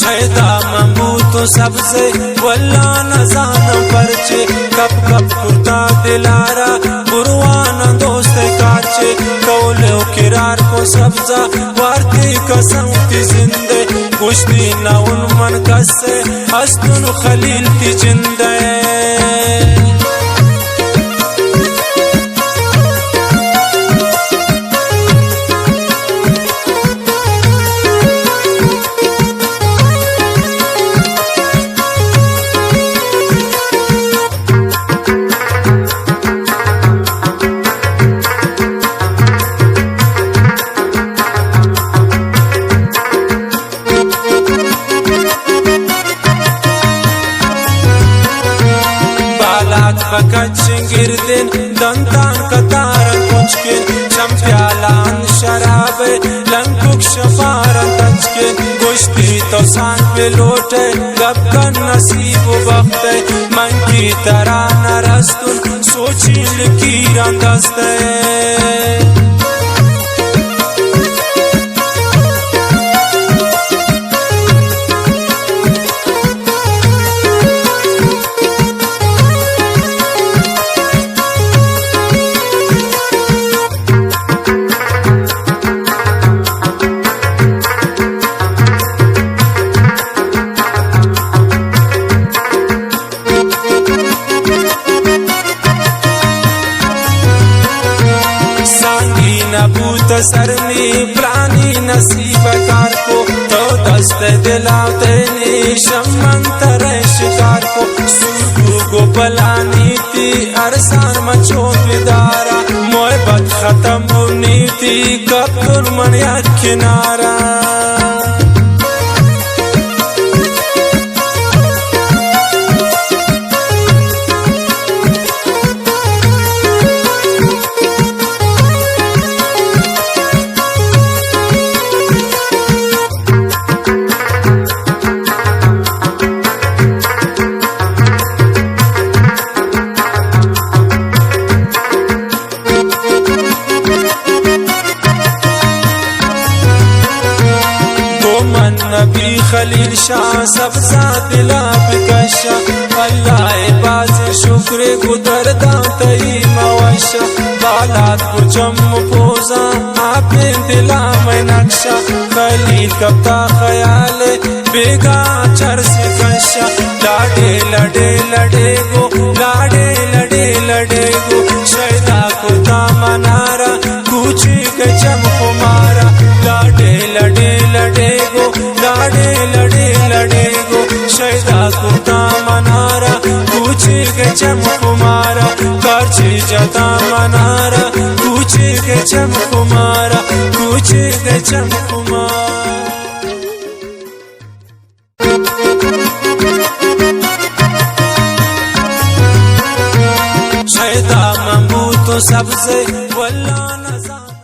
शैदा मंबू तो सबसे वल्ला न जानम परचे कब कब कुर्ता दिलारा बुरवाना दोस्त काचे कौलो किरार को सब्जा वारती कसम ती जिंदे कुश्ती न उन मन कसे हस्तुन खलील ती जिंदे गिरदिन दंतान कतार कुचकिन चंप्यालान शराब लंकुक शफार तचकिन गुश्ती तो सान पे लोटे गब का नसीब वक्त मन की तरह न रस्तुन सोची लकीर दस्ते सरनी प्राणी नसीब कार को तो दस्त दिलाते नी शमंतर शिकार को सुबह को बलानी थी अरसान मचो बिदारा मोहब्बत खत्म होनी थी कब तुरमन या किनारा नबी खलील शाह सबसा दिला बिकशा अल्लाह बाज शुक्र गुदर दातई मवशा बालात पुचम पोजा आपने दिला में नक्शा खलील कब्ता ख्याल बेगा चर से कशा लाडे लड़े लड़े गो लाडे लड़े लड़े गो शैदा कुर्ता मनारा कूचे के चमको मारा लाडे लड़े लड़े गो लाडे लड़े लड़े गो शैदा कुर्ता मनारा कूचे के चमको मारा करछे जता मनारा कूचे के चमको मारा कूचे के चमको मारा शैदा मंबू तो सबसे